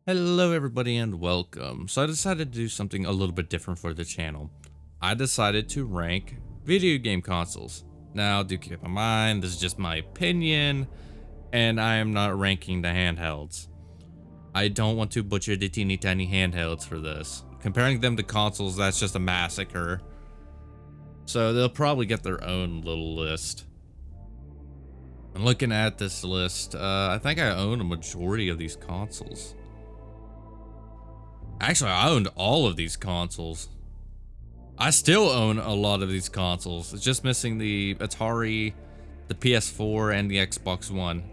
Hello everybody and welcome. So I decided to do something a little bit different for the channel. I decided to rank video game consoles. Now do keep in mind, this is just my opinion and I am not ranking the handhelds. I don't want to butcher the teeny tiny handhelds for this. Comparing them to consoles, that's just a massacre. So they'll probably get their own little list. And looking at this list, I think I own a majority of these consoles. Actually, I owned all of these consoles. I still own a lot of these consoles. It's just missing the Atari, the PS4, and the Xbox One,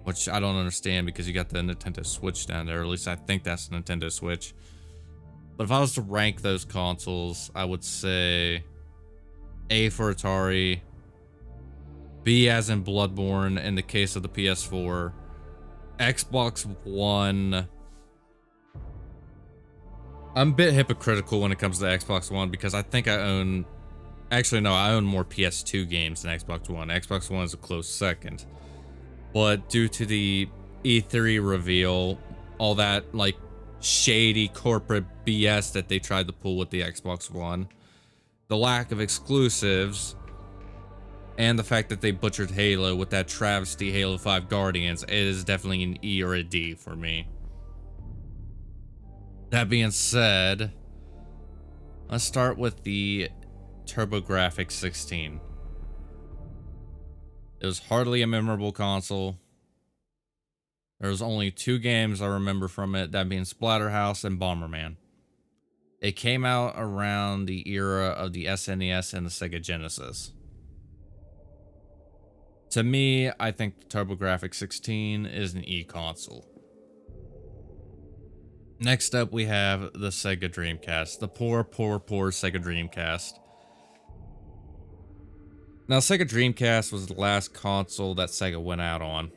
which I don't understand because you got the Nintendo Switch down there. At least I think that's the Nintendo Switch. But if I was to rank those consoles, I would say A for Atari, B as in Bloodborne in the case of the PS4, Xbox One. I'm a bit hypocritical when it comes to Xbox One because I think I own... Actually, no, I own more PS2 games than Xbox One. Xbox One is a close second. But due to the E3 reveal, all that, like, shady corporate BS that they tried to pull with the Xbox One, the lack of exclusives, and the fact that they butchered Halo with that travesty Halo 5 Guardians, it is definitely an E or a D for me. That being said, let's start with the TurboGrafx 16. It was hardly a memorable console. There was only two games I remember from it, that being Splatterhouse and Bomberman. It came out around the era of the SNES and the Sega Genesis. To me, I think the TurboGrafx 16 is an E console. Next up, we have the Sega Dreamcast. The poor Sega Dreamcast. Now, Sega Dreamcast was the last console that Sega went out on.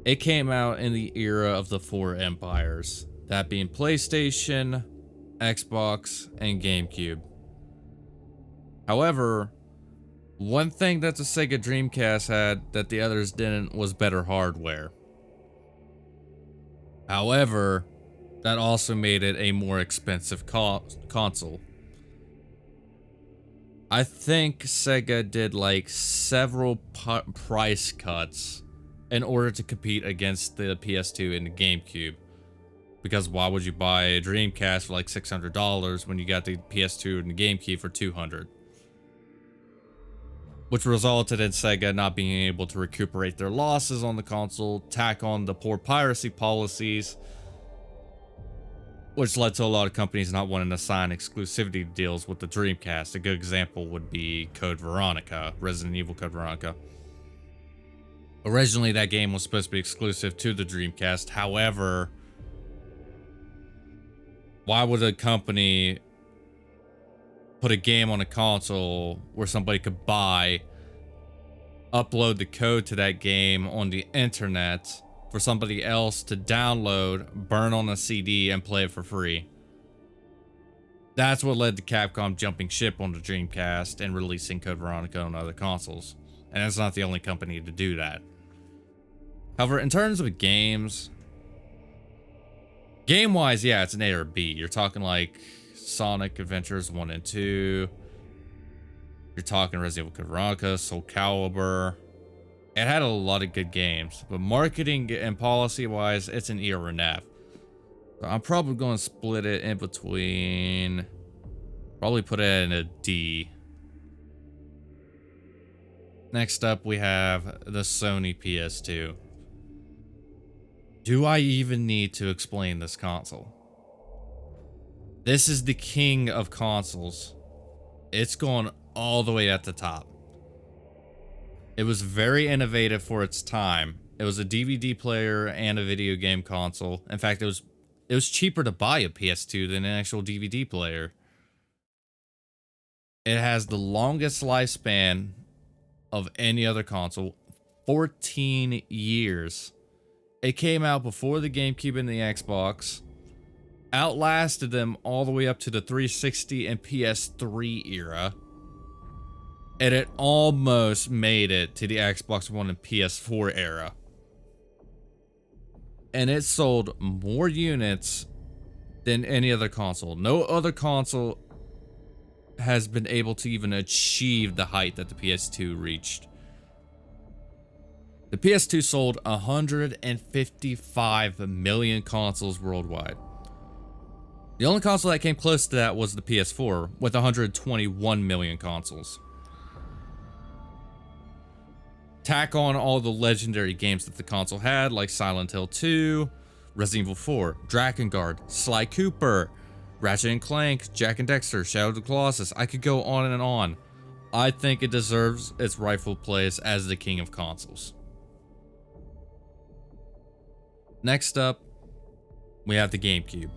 It came out in the era of the four empires, that being PlayStation, Xbox, and GameCube. However, one thing that the Sega Dreamcast had that the others didn't was better hardware. However, that also made it a more expensive console. I think Sega did like several price cuts in order to compete against the PS2 and the GameCube. Because why would you buy a Dreamcast for like $600 when you got the PS2 and the GameCube for $200? Which resulted in Sega not being able to recuperate their losses on the console, tack on the poor piracy policies, which led to a lot of companies not wanting to sign exclusivity deals with the Dreamcast. A good example would be Code Veronica, Resident Evil Code Veronica. Originally, that game was supposed to be exclusive to the Dreamcast. However, why would a company put a game on a console where somebody could buy, upload the code to that game on the internet for somebody else to download, burn on a CD, and play it for free? That's what led to Capcom jumping ship on the Dreamcast and releasing Code Veronica on other consoles. And it's not the only company to do that. However, in terms of games, game-wise, yeah, it's an A or B. You're talking like Sonic Adventures 1 and 2. You're talking Resident Evil Code Veronica, Soul Calibur. It had a lot of good games, but marketing and policy-wise, it's an E or an F. So I'm probably going to split it in between, probably put it in a D. Next up, we have the Sony PS2. Do I even need to explain this console? This is the king of consoles. It's going all the way at the top. It was very innovative for its time. It was a DVD player and a video game console. In fact, it was cheaper to buy a PS2 than an actual DVD player. It has the longest lifespan of any other console, 14 years. It came out before the GameCube and the Xbox, outlasted them all the way up to the 360 and PS3 era, and it almost made it to the Xbox One and PS4 era. and it sold more units than any other console. No other console has been able to even achieve the height that the PS2 reached. The PS2 sold 155 million consoles worldwide. The only console that came close to that was the PS4 with 121 million consoles. Tack on all the legendary games that the console had, like Silent Hill 2, Resident Evil 4, Drakengard, Sly Cooper, Ratchet & Clank, Jak and Daxter, Shadow of the Colossus. I could go on and on. I think it deserves its rightful place as the king of consoles. Next up, we have the GameCube.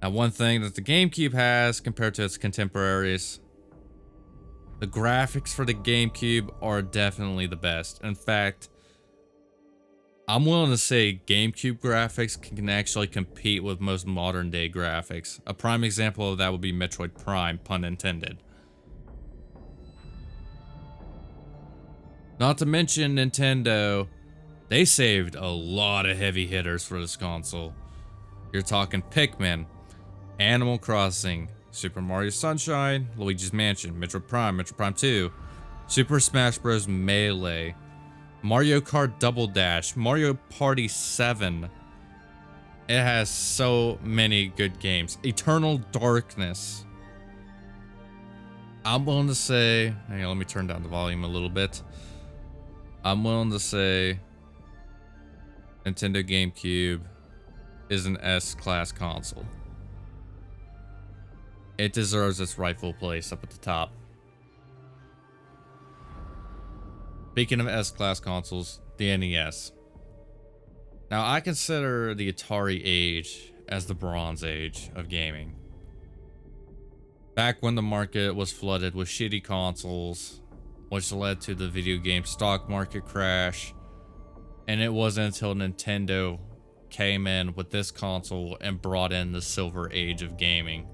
Now, one thing that the GameCube has compared to its contemporaries, the graphics for the GameCube are definitely the best. In fact, I'm willing to say GameCube graphics can actually compete with most modern day graphics. A prime example of that would be Metroid Prime, pun intended. Not to mention Nintendo, they saved a lot of heavy hitters for this console. You're talking Pikmin, Animal Crossing, Super Mario Sunshine, Luigi's Mansion, Metroid Prime 2, Super Smash Bros. Melee, Mario Kart Double Dash, Mario Party 7. It has so many good games. Eternal Darkness. I'm willing to say, hang on, let me turn down the volume a little bit. I'm willing to say Nintendo GameCube is an S-class console. It deserves its rightful place up at the top. Speaking of S-class consoles, the NES. Now, I consider the Atari age as the Bronze Age of gaming. Back when the market was flooded with shitty consoles, which led to the video game stock market crash, and it wasn't until Nintendo came in with this console and brought in the Silver Age of gaming.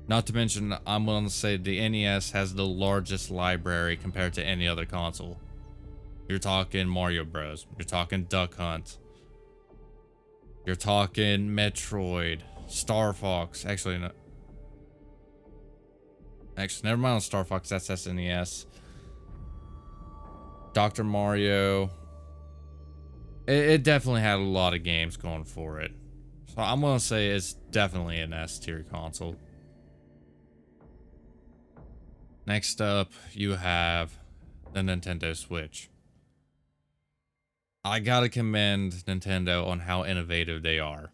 Not to mention, I'm willing to say the NES has the largest library compared to any other console. You're talking Mario Bros. You're talking Duck Hunt. You're talking Metroid, Star Fox. Actually, no. Actually, never mind on Star Fox, that's SNES. Dr. Mario. It definitely had a lot of games going for it. So I'm going to say it's definitely an S tier console. Next up, you have the Nintendo Switch. I gotta commend Nintendo on how innovative they are.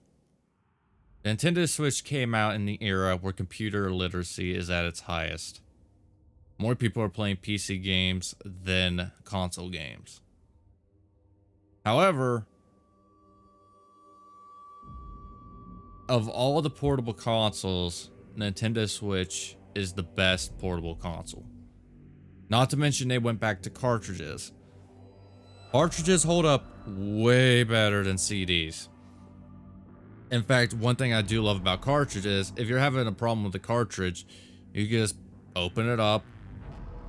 Nintendo Switch came out in the era where computer literacy is at its highest. More people are playing PC games than console games. However, of all the portable consoles, Nintendo Switch is the best portable console. Not to mention they went back to cartridges. Cartridges hold up way better than CDs. In fact, one thing I do love about cartridges, if you're having a problem with the cartridge, you can just open it up.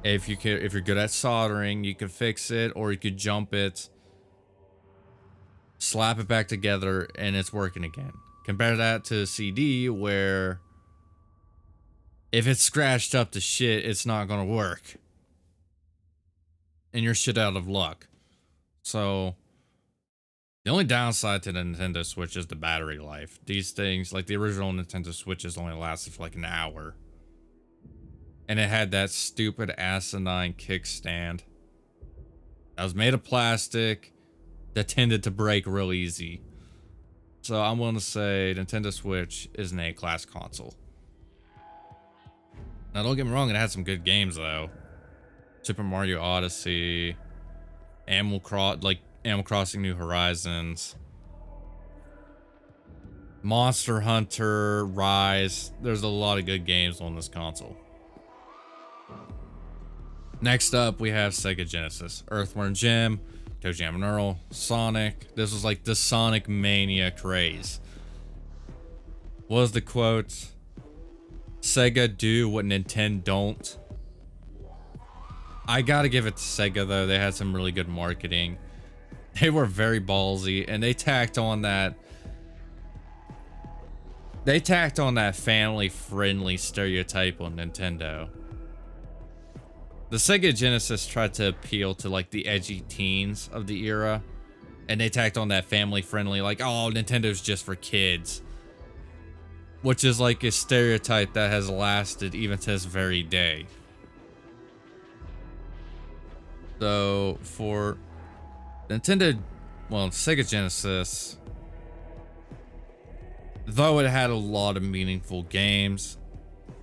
If you're good at soldering, you can fix it, or you could jump it, slap it back together, and it's working again. Compare that to a CD where if it's scratched up to shit, it's not gonna work. And you're shit out of luck. So, the only downside to the Nintendo Switch is the battery life. These things, like the original Nintendo Switches, only lasted for like an hour. And it had that stupid asinine kickstand that was made of plastic that tended to break real easy. So I'm willing to say Nintendo Switch is an A-class console. Now don't get me wrong, it had some good games though. Super Mario Odyssey, Animal Crossing New Horizons, Monster Hunter Rise. There's a lot of good games on this console. Next up, we have Sega Genesis. Earthworm Jim, Toe Jam and Earl, Sonic. This was like the Sonic Mania craze. What was the quote? Sega do what Nintendo don't. I gotta give it to Sega though. They had some really good marketing. They were very ballsy, and they tacked on that. They tacked on that family-friendly stereotype on Nintendo. The Sega Genesis tried to appeal to like the edgy teens of the era, and they tacked on that family-friendly, like, oh, Nintendo's just for kids, which is like a stereotype that has lasted even to this very day. So for Nintendo, well, Sega Genesis, though it had a lot of meaningful games,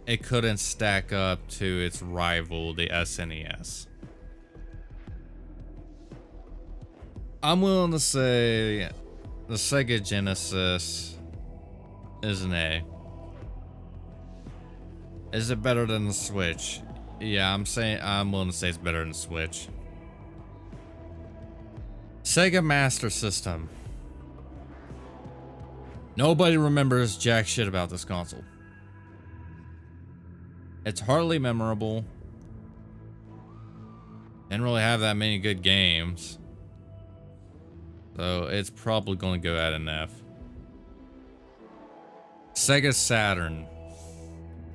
it couldn't stack up to its rival, the SNES. I'm willing to say the Sega Genesis is an A. Is it better than the Switch? Yeah, I'm willing to say it's better than the Switch. Sega Master System. Nobody remembers jack shit about this console. It's hardly memorable. Didn't really have that many good games. So it's probably going to go at an F. Sega Saturn.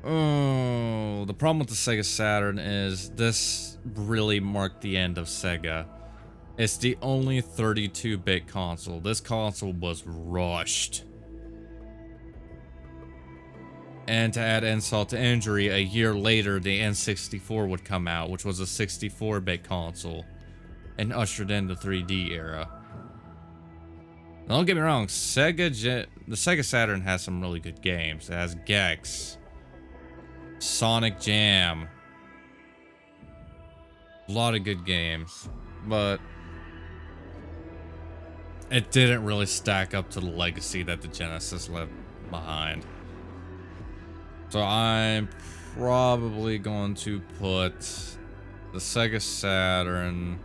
Oh, the problem with the Sega Saturn is this really marked the end of Sega. It's the only 32-bit console. This console was rushed. And to add insult to injury, a year later, the N64 would come out, which was a 64-bit console, and ushered in the 3D era. Now, don't get me wrong, the Sega Saturn has some really good games. It has Gex, Sonic Jam, a lot of good games, but it didn't really stack up to the legacy that the Genesis left behind. So I'm probably going to put the Sega Saturn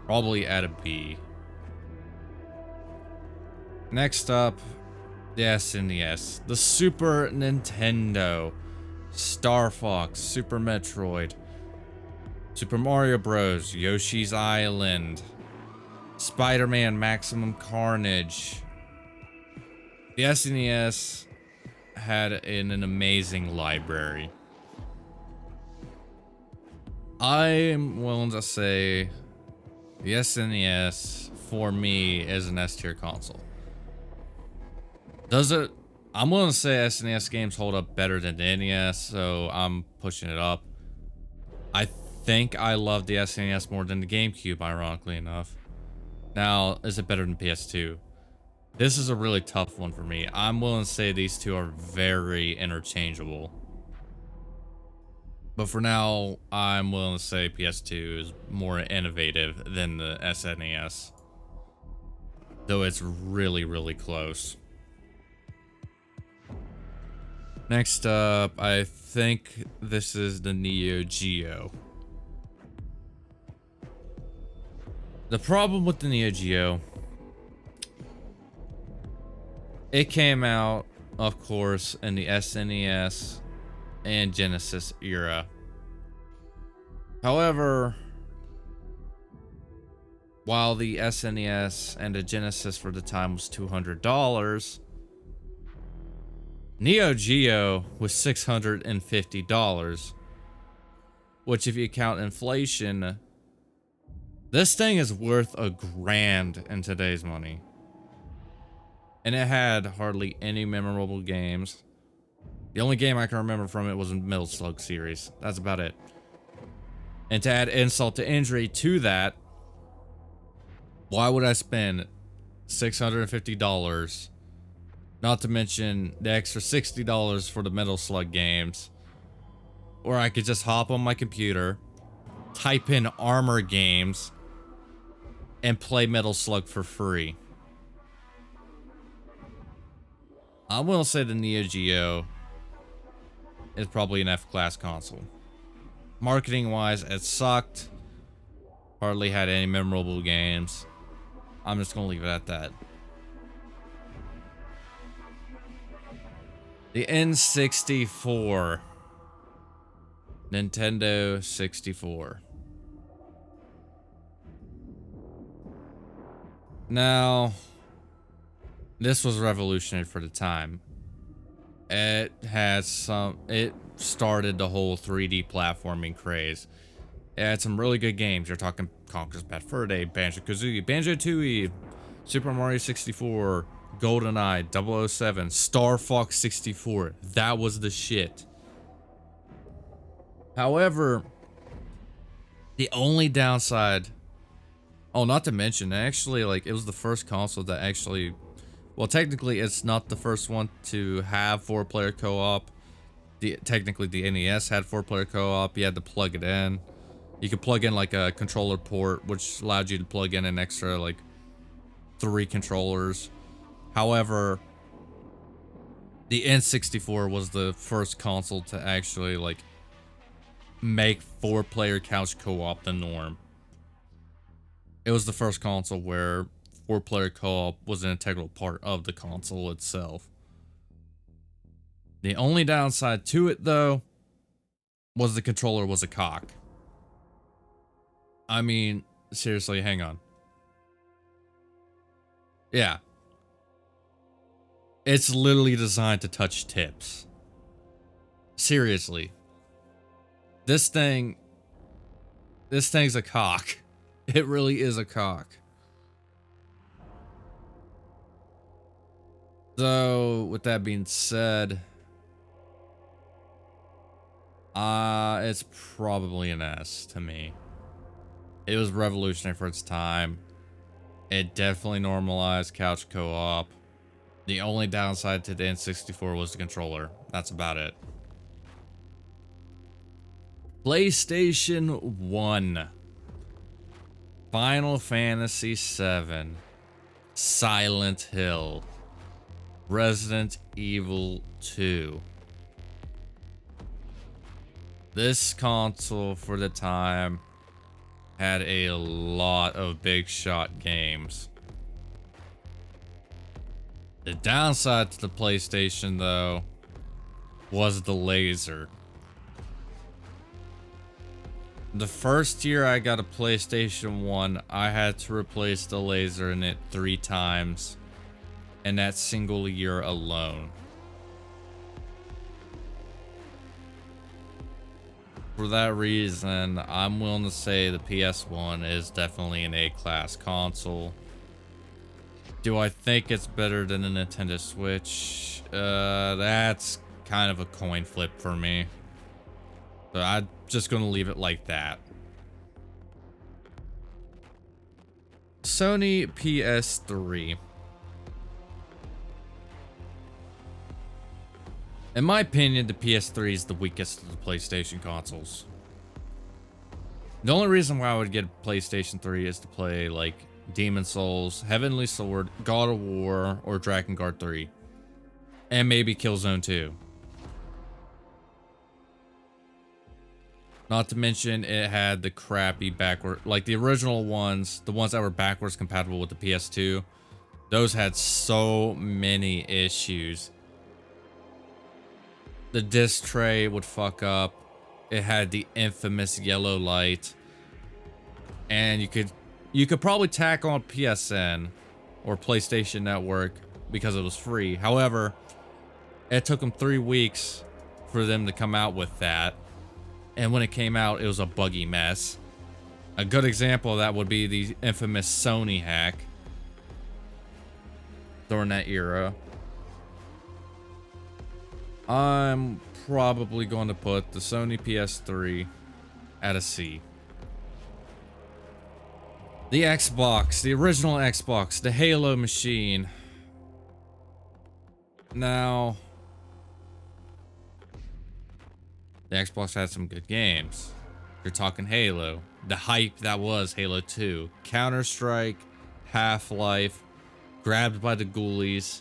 probably at a B. Next up, the SNES, the Super Nintendo, Star Fox, Super Metroid, Super Mario Bros., Yoshi's Island, Spider-Man Maximum Carnage. The SNES had an amazing library. I'm willing to say the SNES for me is an S tier console. I'm willing to say SNES games hold up better than the NES, so I'm pushing it up. I think I love the SNES more than the GameCube, ironically enough. Now, is it better than PS2? This is a really tough one for me. I'm willing to say these two are very interchangeable. But for now, I'm willing to say PS2 is more innovative than the SNES. Though it's really, really close. Next up, I think this is the Neo Geo. The problem with the Neo Geo, it came out, of course, in the SNES and Genesis era. However, while the SNES and the Genesis for the time was $200, Neo Geo was $650, which if you count inflation, this thing is worth $1,000 in today's money. And it had hardly any memorable games. The only game I can remember from it was the Metal Slug series. That's about it. And to add insult to injury to that, why would I spend $650? Not to mention the extra $60 for the Metal Slug games. Or I could just hop on my computer, type in Armor games, and play Metal Slug for free. I will say the Neo Geo is probably an F-class console. Marketing-wise, it sucked. Hardly had any memorable games. I'm just gonna leave it at that. The N64. Nintendo 64. Now, this was revolutionary for the time. It started the whole 3D platforming craze. It had some really good games. You're talking Conker's Bad Fur Day, Banjo-Kazooie, Banjo-Tooie, Super Mario 64, GoldenEye, 007, Star Fox 64. That was the shit. However, the only downside, oh, not to mention, actually, like, it was the first console that actually, well, technically, it's not the first one to have 4-player co-op. Technically, the NES had 4-player co-op. You had to plug it in. You could plug in, like, a controller port, which allowed you to plug in an extra, like, 3 controllers. However, the N64 was the first console to actually, like, make 4-player couch co-op the norm. It was the first console where 4-player co-op was an integral part of the console itself. The only downside to it, though, was the controller was a cock. I mean, seriously, hang on. Yeah. It's literally designed to touch tips. Seriously. This thing's a cock. It really is a cock. So, with that being said, it's probably an S to me. It was revolutionary for its time. It definitely normalized couch co-op. The only downside to the N64 was the controller. That's about it. PlayStation 1. Final Fantasy VII. Silent Hill. Resident Evil 2. This console for the time had a lot of big shot games. The downside to the PlayStation, though, was the laser. The first year I got a PlayStation 1, I had to replace the laser in it 3 times in that single year alone. For that reason, I'm willing to say the PS1 is definitely an A-class console. Do I think it's better than the Nintendo Switch? That's kind of a coin flip for me. So I'm just gonna leave it like that. Sony PS3. In my opinion, the PS3 is the weakest of the PlayStation consoles. The only reason why I would get a PlayStation 3 is to play, like, Demon's Souls, Heavenly Sword, God of War, or Drakengard 3. And maybe Killzone 2. Not to mention, it had the crappy backward, like the original ones, the ones that were backwards compatible with the PS2. Those had so many issues. The disc tray would fuck up. It had the infamous yellow light. And you could probably tack on PSN or PlayStation Network because it was free. However, it took them 3 weeks for them to come out with that. And when it came out, it was a buggy mess. A good example of that would be the infamous Sony hack during that era. I'm probably going to put the Sony PS3 at a C. The Xbox, the original Xbox, the Halo machine. Now, the Xbox had some good games. You're talking Halo, the hype that was Halo 2, Counter-Strike, Half-Life, Grabbed by the Ghoulies.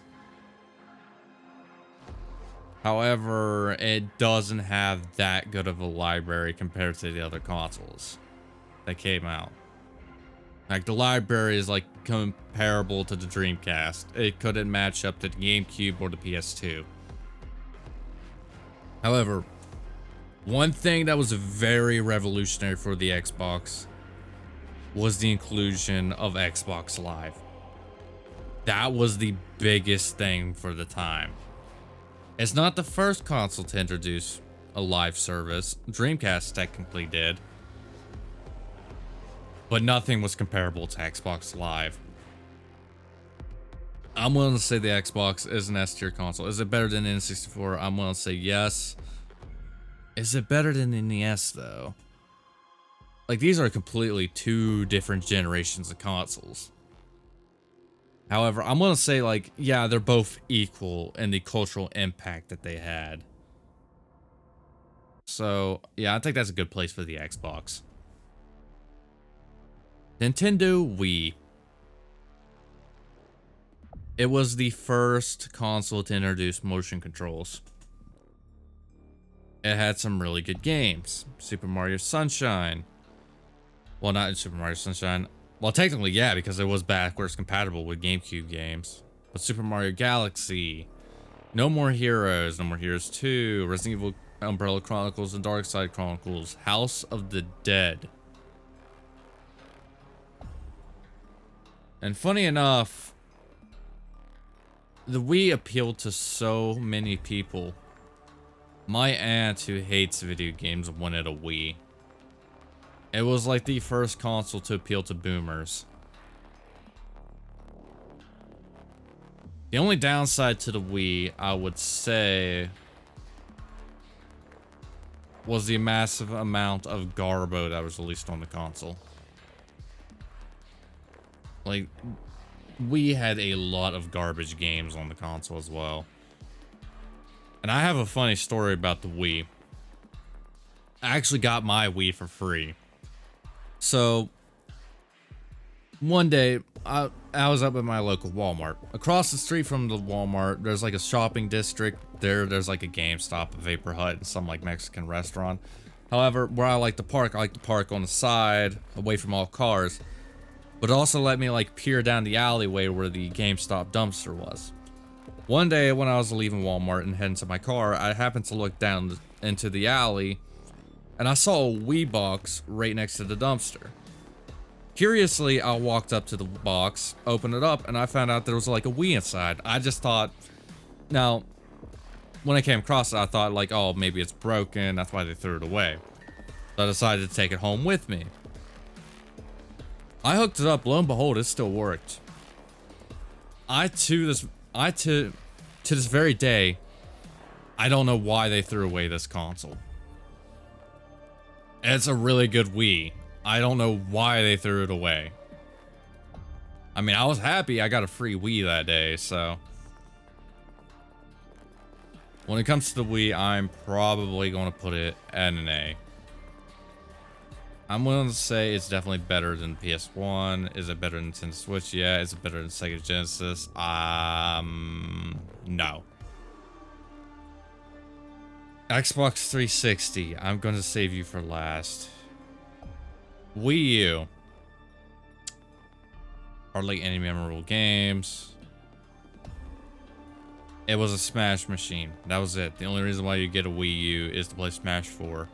However, it doesn't have that good of a library compared to the other consoles that came out. Like, the library is like comparable to the Dreamcast. It couldn't match up to the GameCube or the PS2. However, one thing that was very revolutionary for the Xbox was the inclusion of Xbox Live. That was the biggest thing for the time. It's not the first console to introduce a live service. Dreamcast technically did, but nothing was comparable to Xbox Live. I'm willing to say the Xbox is an S tier console. Is it better than the N64? I'm willing to say yes. Is it better than the NES though? Like, these are completely two different generations of consoles. However, I'm gonna say, like, yeah, they're both equal in the cultural impact that they had. So yeah, I think that's a good place for the Xbox. Nintendo Wii. It was the first console to introduce motion controls. It had some really good games. Super Mario Sunshine. Well, not in Super Mario Sunshine. Well, technically, yeah, because it was backwards compatible with GameCube games. But Super Mario Galaxy, No More Heroes, No More Heroes 2, Resident Evil Umbrella Chronicles, and Dark Side Chronicles, House of the Dead. And funny enough, the Wii appealed to so many people. My aunt, who hates video games, wanted a Wii. It was like the first console to appeal to boomers. The only downside to the Wii, I would say, was the massive amount of garbo that was released on the console. Like, we had a lot of garbage games on the console as well. And I have a funny story about the Wii. I actually got my Wii for free. So, one day, I was up at my local Walmart. Across the street from the Walmart, there's like a shopping district. There's like a GameStop, a Vapor Hut, and some like Mexican restaurant. However, where I like to park on the side, away from all cars. But also let me like peer down the alleyway where the GameStop dumpster was. One day when I was leaving Walmart and heading to my car, I happened to look down into the alley and I saw a Wii box right next to the dumpster. Curiously, I walked up to the box, opened it up, and I found out there was like a Wii inside. I just thought, now, when I came across it, I thought like, oh, maybe it's broken, that's why they threw it away. So I decided to take it home with me. I hooked it up, lo and behold, it still worked. To this very day, I don't know why they threw away this console. It's a really good Wii. I don't know why they threw it away. I mean, I was happy I got a free Wii that day, so. When it comes to the Wii, I'm probably going to put it at an A. I'm willing to say it's definitely better than PS1. Is it better than Nintendo Switch? Yeah. Is it better than Sega Genesis? No. Xbox 360. I'm going to save you for last. Wii U. Hardly any memorable games. It was a Smash machine. That was it. The only reason why you get a Wii U is to play Smash 4.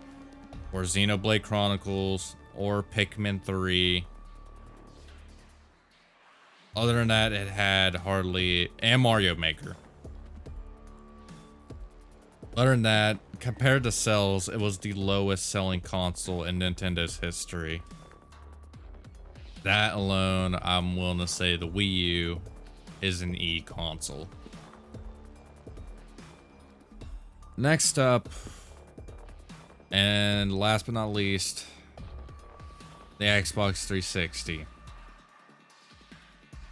Or Xenoblade Chronicles. Or Pikmin 3. Other than that, it had hardly... And Mario Maker. Other than that, compared to sales, it was the lowest selling console in Nintendo's history. That alone, I'm willing to say the Wii U is an E console. Next up, and last but not least, the Xbox 360.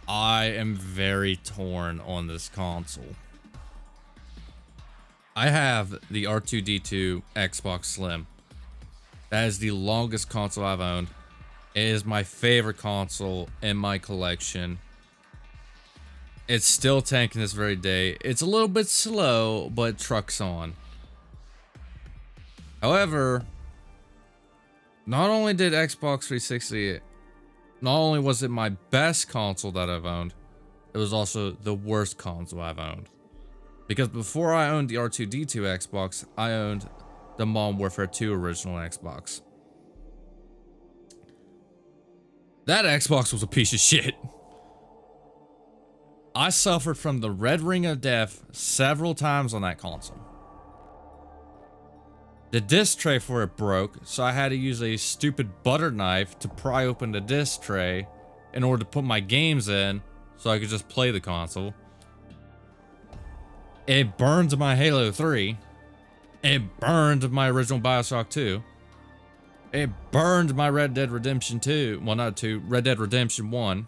I am very torn on this console. I have the R2-D2 Xbox Slim. That is the longest console I've owned. It is my favorite console in my collection. It's still tanking this very day. It's a little bit slow, but it trucks on. However, not only did Xbox 360, not only was it my best console that I've owned, it was also the worst console I've owned. Because before I owned the R2-D2 Xbox, I owned the Modern Warfare 2 original Xbox. That Xbox was a piece of shit. I suffered from the red ring of death several times on that console. The disc tray for it broke, so I had to use a stupid butter knife to pry open the disc tray in order to put my games in so I could just play the console. It burned my Halo 3. It burned my original BioShock 2. It burned my Red Dead Redemption 2. Well, not 2. Red Dead Redemption 1.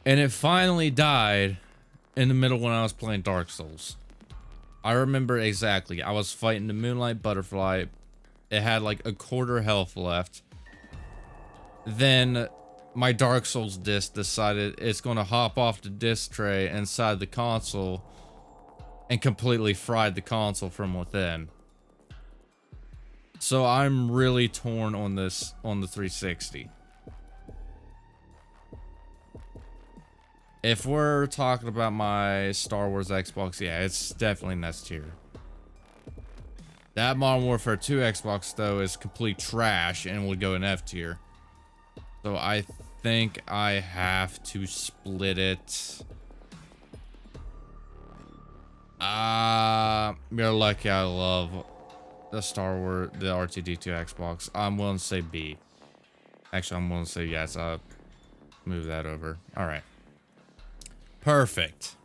And it finally died in the middle when I was playing Dark Souls. I remember exactly. I was fighting the Moonlight Butterfly. It had like a quarter health left. Then my Dark Souls disc decided it's going to hop off the disc tray inside the console and completely fried the console from within. So I'm really torn on this, on the 360. If we're talking about my Star Wars Xbox, yeah, it's definitely next tier. That Modern Warfare 2 Xbox, though, is complete trash and would go in F tier. So I think I have to split it. You're lucky I love the Star Wars, the R2-D2 Xbox. I'm willing to say B. Actually, I'm willing to say yes. I'll move that over. All right. Perfect.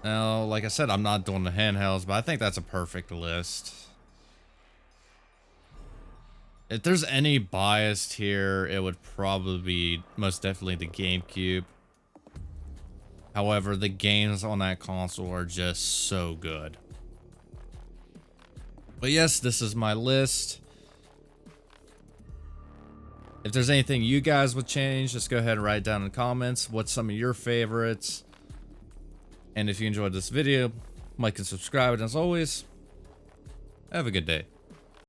Now, like I said, I'm not doing the handhelds, but I think that's a perfect list. If there's any biased here, it would probably be most definitely the GameCube. However, the games on that console are just so good. But yes, this is my list. If there's anything you guys would change, just go ahead and write down in the comments what's some of your favorites. And if you enjoyed this video, like and subscribe. And as always, have a good day.